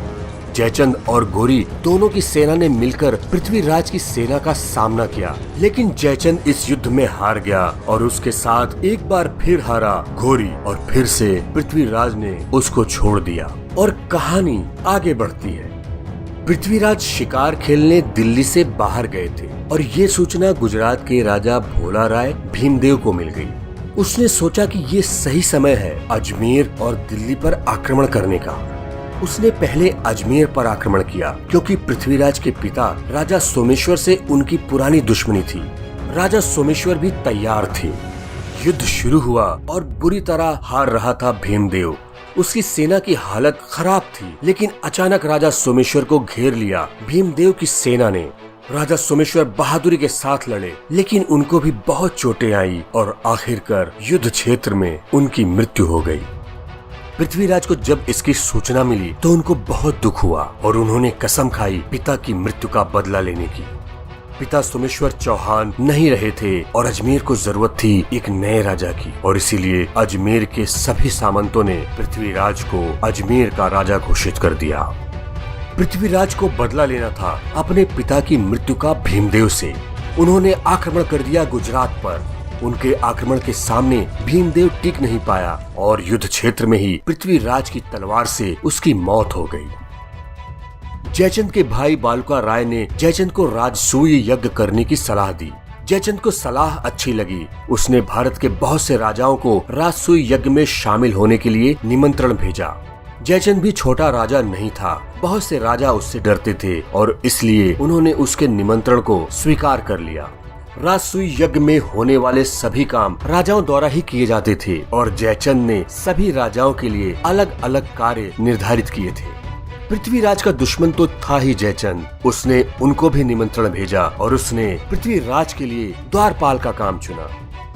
जयचंद और गौरी दोनों की सेना ने मिलकर पृथ्वीराज की सेना का सामना किया, लेकिन जयचंद इस युद्ध में हार गया और उसके साथ एक बार फिर हारा गौरी, और फिर से पृथ्वीराज ने उसको छोड़ दिया। और कहानी आगे बढ़ती है। पृथ्वीराज शिकार खेलने दिल्ली से बाहर गए थे और ये सूचना गुजरात के राजा भोला राय भीमदेव को मिल गई। उसने सोचा कि ये सही समय है अजमेर और दिल्ली पर आक्रमण करने का। उसने पहले अजमेर पर आक्रमण किया क्योंकि पृथ्वीराज के पिता राजा सोमेश्वर से उनकी पुरानी दुश्मनी थी। राजा सोमेश्वर भी तैयार थे। युद्ध शुरू हुआ और बुरी तरह हार रहा था भीमदेव। उसकी सेना की हालत खराब थी, लेकिन अचानक राजा सोमेश्वर को घेर लिया भीमदेव की सेना ने। राजा सोमेश्वर बहादुरी के साथ लड़े, लेकिन उनको भी बहुत चोटें आई और आखिरकार युद्ध क्षेत्र में उनकी मृत्यु हो गई। पृथ्वीराज को जब इसकी सूचना मिली तो उनको बहुत दुख हुआ और उन्होंने कसम खाई पिता की मृत्यु का बदला लेने की। पिता सोमेश्वर चौहान नहीं रहे थे और अजमेर को जरूरत थी एक नए राजा की, और इसीलिए अजमेर के सभी सामंतों ने पृथ्वीराज को अजमेर का राजा घोषित कर दिया। पृथ्वीराज को बदला लेना था अपने पिता की मृत्यु का भीमदेव से। उन्होंने आक्रमण कर दिया गुजरात पर। उनके आक्रमण के सामने भीमदेव टिक नहीं पाया और युद्ध क्षेत्र में ही पृथ्वीराज की तलवार से उसकी मौत हो गई। जयचंद के भाई बालुका राय ने जयचंद को राजसूय यज्ञ करने की सलाह दी। जयचंद को सलाह अच्छी लगी। उसने भारत के बहुत से राजाओं को राजसूय यज्ञ में शामिल होने के लिए निमंत्रण भेजा। जयचंद भी छोटा राजा नहीं था। बहुत से राजा उससे डरते थे और इसलिए उन्होंने उसके निमंत्रण को स्वीकार कर लिया। राजसूय यज्ञ में होने वाले सभी काम राजाओं द्वारा ही किए जाते थे और जयचंद ने सभी राजाओं के लिए अलग अलग कार्य निर्धारित किए थे। पृथ्वीराज का दुश्मन तो था ही जयचंद। उसने उनको भी निमंत्रण भेजा और उसने पृथ्वीराज के लिए द्वारपाल का काम चुना।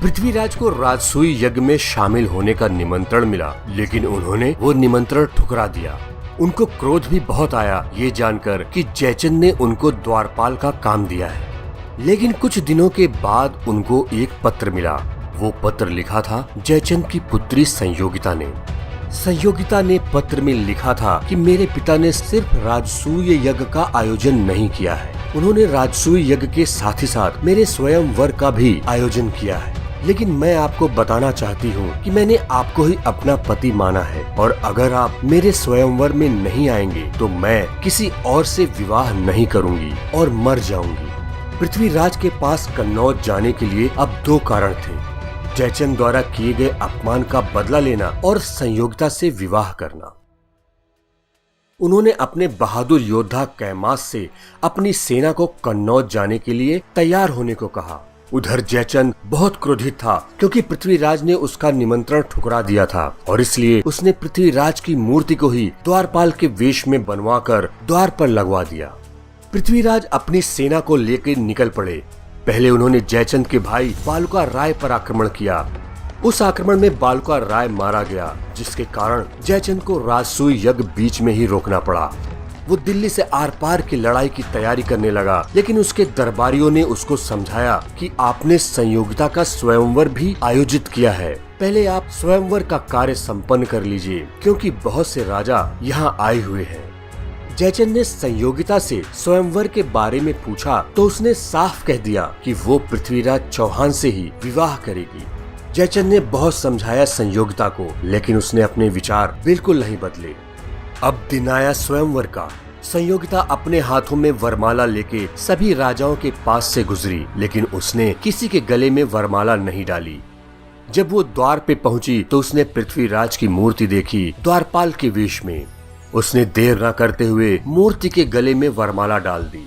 पृथ्वीराज को राजसूय यज्ञ में शामिल होने का निमंत्रण मिला, लेकिन उन्होंने वो निमंत्रण ठुकरा दिया। उनको क्रोध भी बहुत आया ये जानकर कि जयचंद ने उनको द्वारपाल का काम दिया है। लेकिन कुछ दिनों के बाद उनको एक पत्र मिला। वो पत्र लिखा था जयचंद की पुत्री संयोगिता ने। संयोगिता ने पत्र में लिखा था कि मेरे पिता ने सिर्फ राजसूय यज्ञ का आयोजन नहीं किया है, उन्होंने राजसूय यज्ञ के साथ ही साथ मेरे स्वयंवर का भी आयोजन किया है। लेकिन मैं आपको बताना चाहती हूँ कि मैंने आपको ही अपना पति माना है, और अगर आप मेरे स्वयंवर में नहीं आएंगे तो मैं किसी और से विवाह नहीं करूँगी और मर जाऊंगी। पृथ्वीराज के पास कन्नौज जाने के लिए अब दो कारण थे, जयचंद द्वारा किए गए अपमान का बदला लेना और संयोगिता से विवाह करना। उन्होंने अपने बहादुर योद्धा कैमास से अपनी सेना को कन्नौज जाने के लिए तैयार होने को कहा। उधर जयचंद बहुत क्रोधित था क्योंकि पृथ्वीराज ने उसका निमंत्रण ठुकरा दिया था, और इसलिए उसने पृथ्वीराज की मूर्ति को ही द्वारपाल के वेश में बनवाकर द्वार पर लगवा दिया। पृथ्वीराज अपनी सेना को लेकर निकल पड़े। पहले उन्होंने जयचंद के भाई बालुका राय पर आक्रमण किया। उस आक्रमण में बालुका राय मारा गया, जिसके कारण जयचंद को राजसूय यज्ञ बीच में ही रोकना पड़ा। वो दिल्ली से आर पार की लड़ाई की तैयारी करने लगा, लेकिन उसके दरबारियों ने उसको समझाया कि आपने संयोगिता का स्वयंवर भी आयोजित किया है, पहले आप स्वयंवर का कार्य संपन्न कर लीजिए, क्योंकि बहुत से राजा यहाँ आए हुए हैं। जयचंद ने संयोगिता से स्वयंवर के बारे में पूछा तो उसने साफ कह दिया कि वो पृथ्वीराज चौहान से ही विवाह करेगी। जयचंद ने बहुत समझाया संयोगिता को, लेकिन उसने अपने विचार बिल्कुल नहीं बदले। अब दिन आया स्वयंवर का। संयोगिता अपने हाथों में वरमाला लेके सभी राजाओं के पास से गुजरी, लेकिन उसने किसी के गले में वरमाला नहीं डाली। जब वो द्वार पे पहुंची तो उसने पृथ्वीराज की मूर्ति देखी द्वारपाल के वेश में। उसने देर न करते हुए मूर्ति के गले में वरमाला डाल दी।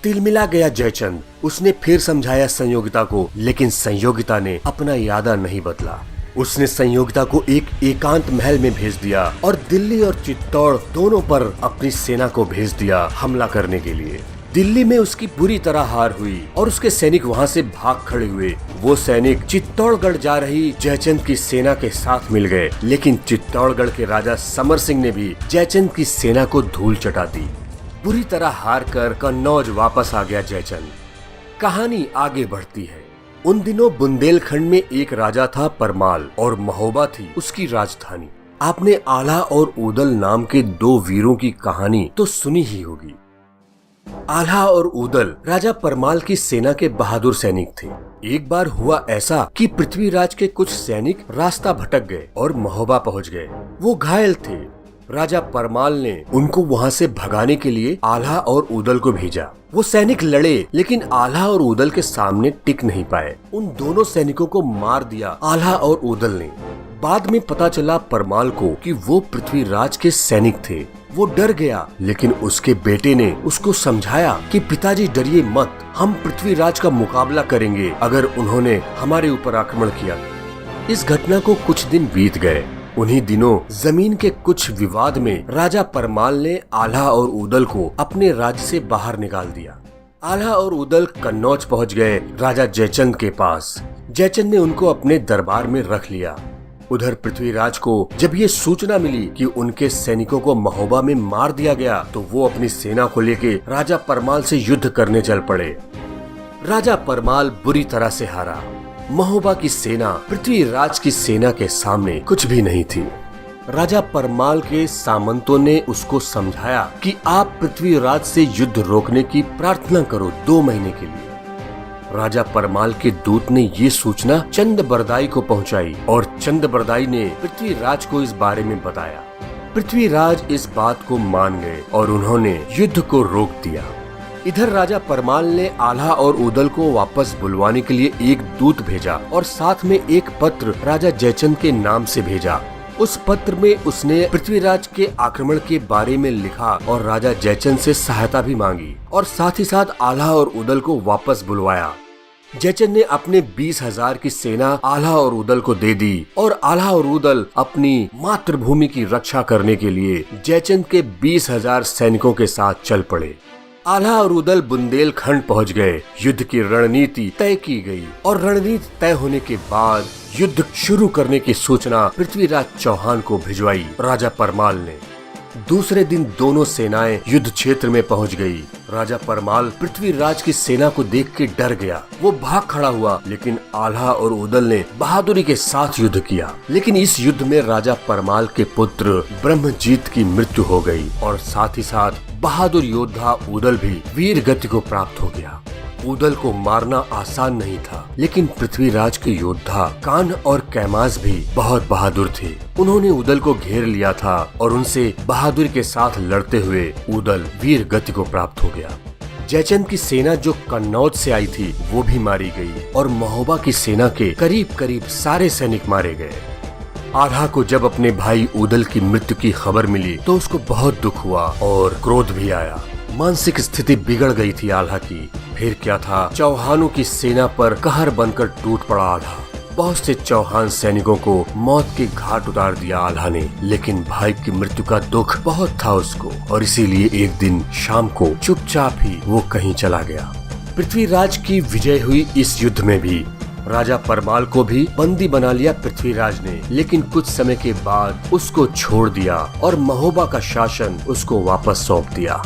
तिलमिला गया जयचंद। उसने फिर समझाया संयोगिता को, लेकिन संयोगिता ने अपना इरादा नहीं बदला। उसने संयोगिता को एक एकांत महल में भेज दिया और दिल्ली और चित्तौड़ दोनों पर अपनी सेना को भेज दिया हमला करने के लिए। दिल्ली में उसकी बुरी तरह हार हुई और उसके सैनिक वहां से भाग खड़े हुए। वो सैनिक चित्तौड़गढ़ जा रही जयचंद की सेना के साथ मिल गए, लेकिन चित्तौड़गढ़ के राजा समर सिंह ने भी जयचंद की सेना को धूल चटा दी। बुरी तरह हार कर कन्नौज वापस आ गया जयचंद। कहानी आगे बढ़ती है। उन दिनों बुंदेलखंड में एक राजा था परमाल, और महोबा थी उसकी राजधानी। आपने आल्हा और ऊदल नाम के दो वीरों की कहानी तो सुनी ही होगी। आल्हा और ऊदल राजा परमाल की सेना के बहादुर सैनिक थे। एक बार हुआ ऐसा कि पृथ्वीराज के कुछ सैनिक रास्ता भटक गए और महोबा पहुंच गए। वो घायल थे। राजा परमाल ने उनको वहां से भगाने के लिए आल्हा और ऊदल को भेजा। वो सैनिक लड़े, लेकिन आल्हा और ऊदल के सामने टिक नहीं पाए। उन दोनों सैनिकों को मार दिया आल्हा और ऊदल ने। बाद में पता चला परमाल को कि वो पृथ्वीराज के सैनिक थे। वो डर गया, लेकिन उसके बेटे ने उसको समझाया कि पिताजी डरिए मत, हम पृथ्वीराज का मुकाबला करेंगे अगर उन्होंने हमारे ऊपर आक्रमण किया। इस घटना को कुछ दिन बीत गए। उन्हीं दिनों जमीन के कुछ विवाद में राजा परमाल ने आल्हा और ऊदल को अपने राज्य से बाहर निकाल दिया। आल्हा और ऊदल कन्नौज पहुंच गए राजा जयचंद के पास। जयचंद ने उनको अपने दरबार में रख लिया। उधर पृथ्वीराज को जब ये सूचना मिली कि उनके सैनिकों को महोबा में मार दिया गया, तो वो अपनी सेना को लेके राजा परमाल से युद्ध करने चल पड़े। राजा परमाल बुरी तरह से हारा। महोबा की सेना पृथ्वीराज की सेना के सामने कुछ भी नहीं थी। राजा परमाल के सामंतों ने उसको समझाया कि आप पृथ्वीराज से युद्ध रोकने की प्रार्थना करो 2 महीने के लिए। राजा परमाल के दूत ने ये सूचना चंदबरदाई को पहुंचाई और चंदबरदाई ने पृथ्वीराज को इस बारे में बताया। पृथ्वीराज इस बात को मान गए और उन्होंने युद्ध को रोक दिया। इधर राजा परमाल ने आल्हा और ऊदल को वापस बुलवाने के लिए एक दूत भेजा और साथ में एक पत्र राजा जयचंद के नाम से भेजा। उस पत्र में उसने पृथ्वीराज के आक्रमण के बारे में लिखा और राजा जयचंद से सहायता भी मांगी, और साथ ही साथ आल्हा और ऊदल को वापस बुलवाया। जयचंद ने अपने 20,000 की सेना आल्हा और ऊदल को दे दी, और आल्हा और ऊदल अपनी मातृभूमि की रक्षा करने के लिए जयचंद के 20,000 सैनिकों के साथ चल पड़े। आल्हा और ऊदल बुंदेलखंड पहुंच गए। युद्ध की रणनीति तय की गई और रणनीति तय होने के बाद युद्ध शुरू करने की सूचना पृथ्वीराज चौहान को भिजवाई राजा परमाल ने। दूसरे दिन दोनों सेनाएं युद्ध क्षेत्र में पहुंच गई। राजा परमाल पृथ्वीराज की सेना को देख के डर गया। वो भाग खड़ा हुआ, लेकिन आल्हा और उदल ने बहादुरी के साथ युद्ध किया। लेकिन इस युद्ध में राजा परमाल के पुत्र ब्रह्मजीत की मृत्यु हो गई और साथ ही साथ बहादुर योद्धा उदल भी वीर गति को प्राप्त हो गया। उदल को मारना आसान नहीं था, लेकिन पृथ्वीराज के योद्धा कान और कैमास भी बहुत बहादुर थे। उन्होंने उदल को घेर लिया था और उनसे बहादुरी के साथ लड़ते हुए उदल वीर गति को प्राप्त हो गया। जयचंद की सेना जो कन्नौज से आई थी वो भी मारी गई और महोबा की सेना के करीब करीब सारे सैनिक मारे गए। आल्हा को जब अपने भाई उदल की मृत्यु की खबर मिली तो उसको बहुत दुख हुआ और क्रोध भी आया। मानसिक स्थिति बिगड़ गई थी आल्हा की। फिर क्या था, चौहानों की सेना पर कहर बनकर टूट पड़ा आल्हा। बहुत से चौहान सैनिकों को मौत के घाट उतार दिया आल्हा ने, लेकिन भाई की मृत्यु का दुख बहुत था उसको और इसीलिए एक दिन शाम को चुपचाप ही वो कहीं चला गया। पृथ्वीराज की विजय हुई इस युद्ध में भी राजा परमाल को भी बंदी बना लिया पृथ्वीराज ने, लेकिन कुछ समय के बाद उसको छोड़ दिया और महोबा का शासन उसको वापस सौंप दिया।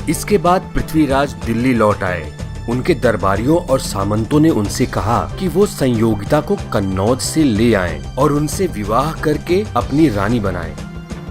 इसके बाद पृथ्वीराज दिल्ली लौट आए। उनके दरबारियों और सामंतों ने उनसे कहा कि वो संयोगिता को कन्नौज से ले आएं और उनसे विवाह करके अपनी रानी बनाएं।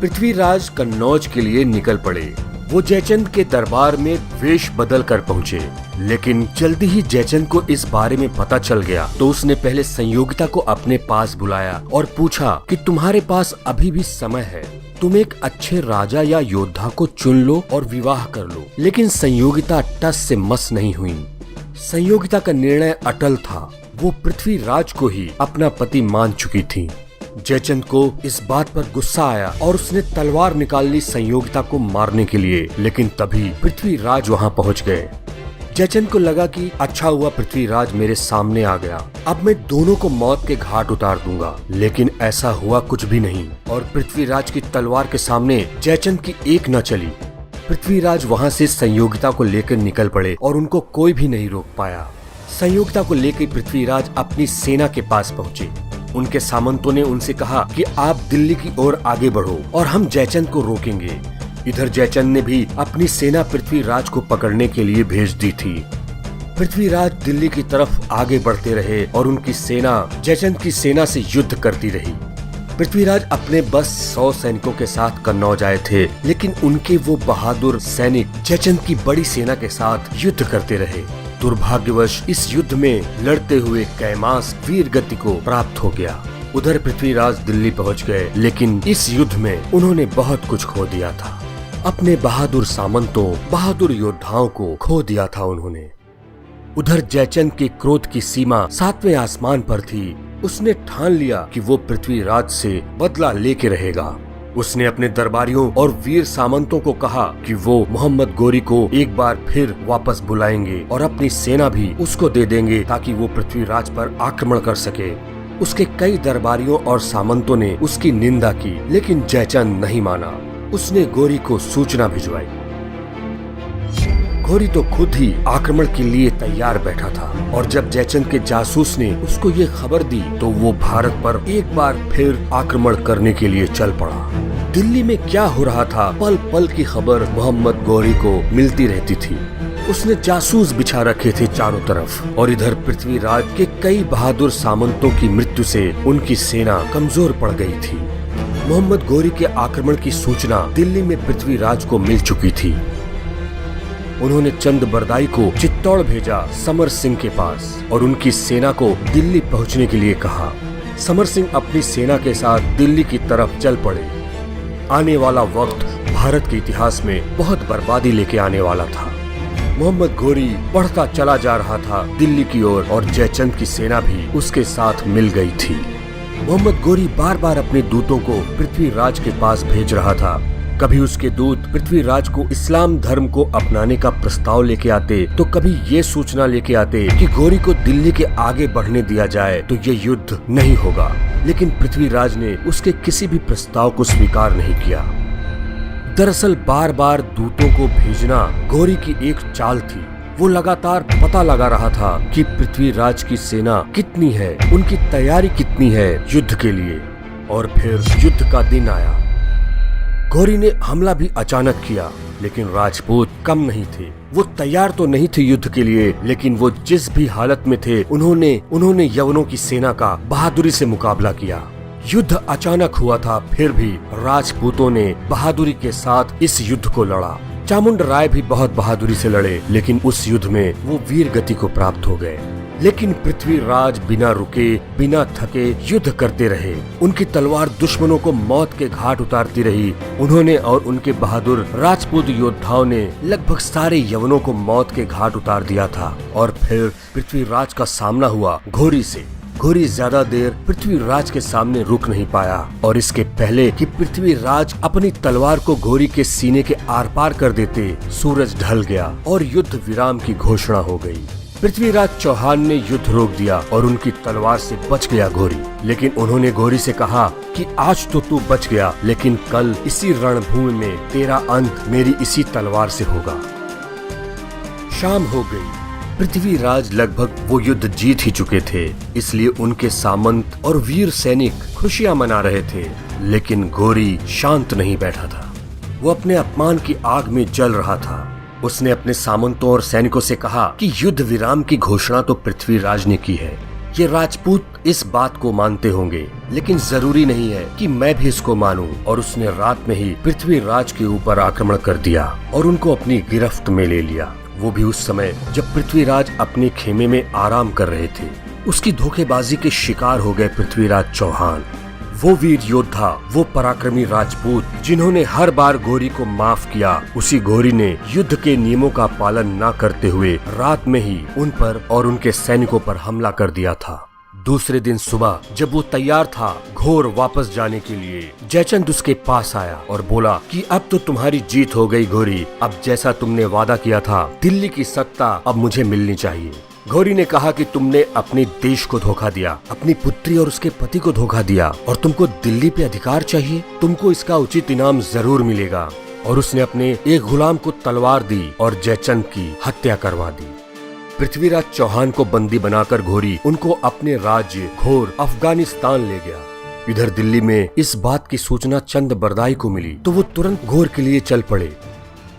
पृथ्वीराज कन्नौज के लिए निकल पड़े। वो जयचंद के दरबार में वेश बदल कर पहुँचे, लेकिन जल्दी ही जयचंद को इस बारे में पता चल गया तो उसने पहले संयोगिता को अपने पास बुलाया और पूछा कि तुम्हारे पास अभी भी समय है, तुम एक अच्छे राजा या योद्धा को चुन लो और विवाह कर लो। लेकिन संयोगिता टस से मस नहीं हुई। संयोगिता का निर्णय अटल था। वो पृथ्वीराज को ही अपना पति मान चुकी थी। जयचंद को इस बात पर गुस्सा आया और उसने तलवार निकाल ली संयोगिता को मारने के लिए, लेकिन तभी पृथ्वीराज वहां पहुंच गए। जयचंद को लगा कि अच्छा हुआ पृथ्वीराज मेरे सामने आ गया, अब मैं दोनों को मौत के घाट उतार दूंगा। लेकिन ऐसा हुआ कुछ भी नहीं और पृथ्वीराज की तलवार के सामने जयचंद की एक न चली। पृथ्वीराज वहां से संयोगिता को लेकर निकल पड़े और उनको कोई भी नहीं रोक पाया। संयोगिता को लेकर पृथ्वीराज अपनी सेना के पास पहुँचे। उनके सामंतों ने उनसे कहा कि आप दिल्ली की ओर आगे बढ़ो और हम जयचंद को रोकेंगे। इधर जयचंद ने भी अपनी सेना पृथ्वीराज को पकड़ने के लिए भेज दी थी। पृथ्वीराज दिल्ली की तरफ आगे बढ़ते रहे और उनकी सेना जयचंद की सेना से युद्ध करती रही। पृथ्वीराज अपने बस 100 सैनिकों के साथ कन्नौज आए थे, लेकिन उनके वो बहादुर सैनिक जयचंद की बड़ी सेना के साथ युद्ध करते रहे। दुर्भाग्यवश इस युद्ध में लड़ते हुए कैमास वीर गति को प्राप्त हो गया। उधर पृथ्वीराज दिल्ली पहुंच गए, लेकिन इस युद्ध में उन्होंने बहुत कुछ खो दिया था। अपने बहादुर सामंतों, बहादुर योद्धाओं को खो दिया था उन्होंने। उधर जयचंद के क्रोध की सीमा 7वें आसमान पर थी। उसने ठान लिया कि वो पृथ्वीराज से बदला लेके रहेगा। उसने अपने दरबारियों और वीर सामंतों को कहा कि वो मोहम्मद गोरी को एक बार फिर वापस बुलाएंगे और अपनी सेना भी उसको दे देंगे ताकि वो पृथ्वीराज पर आक्रमण कर सके। उसके कई दरबारियों और सामंतों ने उसकी निंदा की, लेकिन जयचंद नहीं माना। उसने गोरी को सूचना भिजवाई। गोरी तो खुद ही आक्रमण के लिए तैयार बैठा था और जब जयचंद के जासूस ने उसको ये खबर दी तो वो भारत पर एक बार फिर आक्रमण करने के लिए चल पड़ा। दिल्ली में क्या हो रहा था, पल पल की खबर मोहम्मद गोरी को मिलती रहती थी। उसने जासूस बिछा रखे थे चारों तरफ और इधर पृथ्वीराज के कई बहादुर सामंतों की मृत्यु से उनकी सेना कमजोर पड़ गई थी। मोहम्मद गोरी के आक्रमण की सूचना दिल्ली में पृथ्वीराज को मिल चुकी थी। उन्होंने चंद बरदाई को चित्तौड़ भेजा समर सिंह के पास और उनकी सेना को दिल्ली पहुंचने के लिए कहा। समर सिंह अपनी सेना के साथ दिल्ली की तरफ चल पड़े। आने वाला वक्त भारत के इतिहास में बहुत बर्बादी लेके आने वाला था। मोहम्मद गोरी बढ़ता चला जा रहा था दिल्ली की ओर और जयचंद की सेना भी उसके साथ मिल गई थी। मोहम्मद गोरी बार बार अपने दूतों को पृथ्वीराज के पास भेज रहा था। कभी उसके दूत पृथ्वीराज को इस्लाम धर्म को अपनाने का प्रस्ताव लेके आते तो कभी ये सूचना लेके आते कि गोरी को दिल्ली के आगे बढ़ने दिया जाए तो ये युद्ध नहीं होगा। लेकिन पृथ्वीराज ने उसके किसी भी प्रस्ताव को स्वीकार नहीं किया। दरअसल बार बार दूतों को भेजना गोरी की एक चाल थी। वो लगातार पता लगा रहा था कि पृथ्वीराज की सेना कितनी है, उनकी तैयारी कितनी है युद्ध के लिए। और फिर युद्ध का दिन आया। गोरी ने हमला भी अचानक किया लेकिन राजपूत कम नहीं थे। वो तैयार तो नहीं थे युद्ध के लिए, लेकिन वो जिस भी हालत में थे उन्होंने यवनों की सेना का बहादुरी से मुकाबला किया। युद्ध अचानक हुआ था, फिर भी राजपूतों ने बहादुरी के साथ इस युद्ध को लड़ा। चामुंड राय भी बहुत बहादुरी से लड़े, लेकिन उस युद्ध में वो वीर गति को प्राप्त हो गए। लेकिन पृथ्वीराज बिना रुके बिना थके युद्ध करते रहे। उनकी तलवार दुश्मनों को मौत के घाट उतारती रही। उन्होंने और उनके बहादुर राजपूत योद्धाओं ने लगभग सारे यवनों को मौत के घाट उतार दिया था। और फिर पृथ्वीराज का सामना हुआ घोरी से। घोरी ज्यादा देर पृथ्वीराज के सामने रुक नहीं पाया, और इसके पहले कि पृथ्वीराज अपनी तलवार को घोरी के सीने के आर पार कर देते, सूरज ढल गया और युद्ध विराम की घोषणा हो गई। पृथ्वीराज चौहान ने युद्ध रोक दिया और उनकी तलवार से बच गया घोरी। लेकिन उन्होंने घोरी से कहा कि आज तो तू बच गया, लेकिन कल इसी रणभूमि में तेरा अंत मेरी इसी तलवार से होगा। शाम हो गई। पृथ्वीराज लगभग वो युद्ध जीत ही चुके थे, इसलिए उनके सामंत और वीर सैनिक खुशियां मना रहे थे। लेकिन घोरी शांत नहीं बैठा था। वो अपने अपमान की आग में जल रहा था। उसने अपने सामंतों और सैनिकों से कहा कि युद्ध विराम की घोषणा तो पृथ्वीराज ने की है। ये राजपूत इस बात को मानते होंगे, लेकिन जरूरी नहीं है कि मैं भी इसको मानूं। और उसने रात में ही पृथ्वीराज के ऊपर आक्रमण कर दिया और उनको अपनी गिरफ्त में ले लिया। वो भी उस समय जब पृथ्वीराज अपने खेमे में आराम कर रहे थे। उसकी धोखेबाजी के शिकार हो गए पृथ्वीराज चौहान। वो वीर योद्धा, वो पराक्रमी राजपूत जिन्होंने हर बार घोरी को माफ किया, उसी घोरी ने युद्ध के नियमों का पालन न करते हुए रात में ही उन पर और उनके सैनिकों पर हमला कर दिया था। दूसरे दिन सुबह जब वो तैयार था घोर वापस जाने के लिए, जयचंद उसके पास आया और बोला कि अब तो तुम्हारी जीत हो गई घोरी। अब जैसा तुमने वादा किया था, दिल्ली की सत्ता अब मुझे मिलनी चाहिए। घोरी ने कहा कि तुमने अपने देश को धोखा दिया, अपनी पुत्री और उसके पति को धोखा दिया, और तुमको दिल्ली पे अधिकार चाहिए। तुमको इसका उचित इनाम जरूर मिलेगा। और उसने अपने एक गुलाम को तलवार दी और जयचंद की हत्या करवा दी। पृथ्वीराज चौहान को बंदी बनाकर घोरी उनको अपने राज्य घोर अफगानिस्तान ले गया। इधर दिल्ली में इस बात की सूचना चंद बरदाई को मिली तो वो तुरंत घोर के लिए चल पड़े।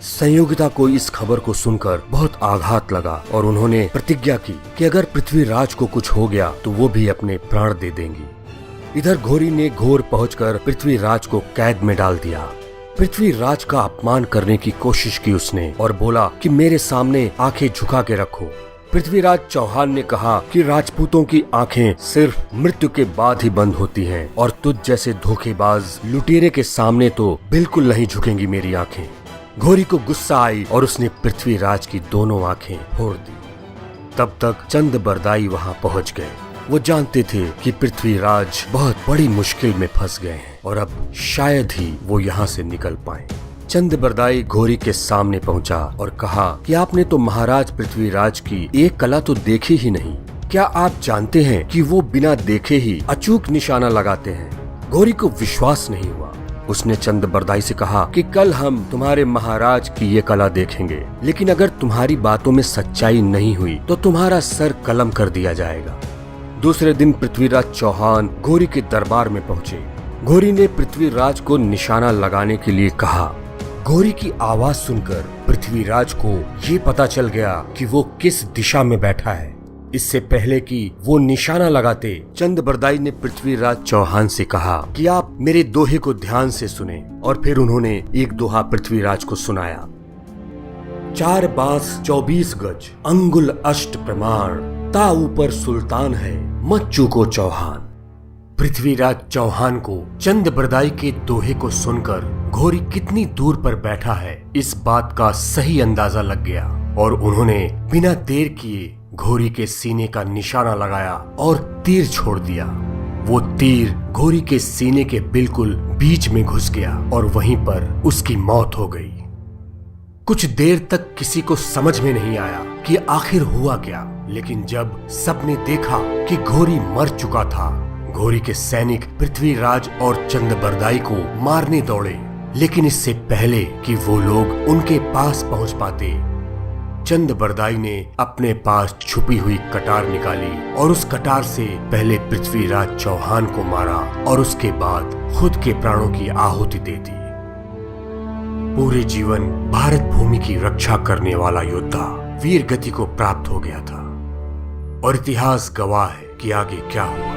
संयोगिता को इस खबर को सुनकर बहुत आघात लगा और उन्होंने प्रतिज्ञा की कि अगर पृथ्वीराज को कुछ हो गया तो वो भी अपने प्राण दे देंगी। इधर घोरी ने घोर पहुंचकर पृथ्वीराज को कैद में डाल दिया। पृथ्वीराज का अपमान करने की कोशिश की उसने और बोला कि मेरे सामने आंखें झुका के रखो। पृथ्वीराज चौहान ने कहा कि राजपूतों की आंखें सिर्फ मृत्यु के बाद ही बंद होती हैं और तुझ जैसे धोखेबाज लुटेरे के सामने तो बिल्कुल नहीं झुकेंगी मेरी आंखें। घोरी को गुस्सा आई और उसने पृथ्वीराज की दोनों आंखें फोड़ दी। तब तक चंद बरदाई वहां पहुंच गए। वो जानते थे कि पृथ्वीराज बहुत बड़ी मुश्किल में फंस गए हैं और अब शायद ही वो यहाँ से निकल पाए। चंद बरदाई घोरी के सामने पहुंचा और कहा कि आपने तो महाराज पृथ्वीराज की एक कला तो देखी ही नहीं। क्या आप जानते हैं कि वो बिना देखे ही अचूक निशाना लगाते हैं? घोरी को विश्वास नहीं हुआ। उसने चंद बरदाई से कहा कि कल हम तुम्हारे महाराज की ये कला देखेंगे, लेकिन अगर तुम्हारी बातों में सच्चाई नहीं हुई तो तुम्हारा सर कलम कर दिया जाएगा। दूसरे दिन पृथ्वीराज चौहान घोरी के दरबार में पहुंचे। घोरी ने पृथ्वीराज को निशाना लगाने के लिए कहा। घोरी की आवाज सुनकर पृथ्वीराज को ये पता चल गया कि वो किस दिशा में बैठा है। इससे पहले कि वो निशाना लगाते, चंद बरदाई ने पृथ्वीराज चौहान से कहा कि आप मेरे दोहे को ध्यान से सुने। और फिर उन्होंने एक दोहा पृथ्वीराज को सुनाया। 4 बांस 24 गज, अंगुल अष्ट प्रमाण, ता ऊपर सुल्तान है, मत चूको चौहान। पृथ्वीराज चौहान को चंद बरदाई के दोहे को सुनकर घोरी कितनी दूर पर बैठा है इस बात का सही अंदाजा लग गया और उन्होंने बिना देर किए घोरी के सीने का निशाना लगाया और तीर छोड़ दिया। वो तीर घोरी के सीने के बिल्कुल बीच में घुस गया और वहीं पर उसकी मौत हो गई। कुछ देर तक किसी को समझ में नहीं आया कि आखिर हुआ क्या, लेकिन जब सबने देखा कि घोरी मर चुका था, घोरी के सैनिक पृथ्वीराज और चंद बरदाई को मारने दौड़े। लेकिन इससे पहले कि वो लोग उनके पास पहुंच पाते, चंद बरदाई ने अपने पास छुपी हुई कटार निकाली और उस कटार से पहले पृथ्वीराज चौहान को मारा और उसके बाद खुद के प्राणों की आहुति दे दी। पूरे जीवन भारत भूमि की रक्षा करने वाला योद्धा वीर गति को प्राप्त हो गया था और इतिहास गवाह है कि आगे क्या हुआ।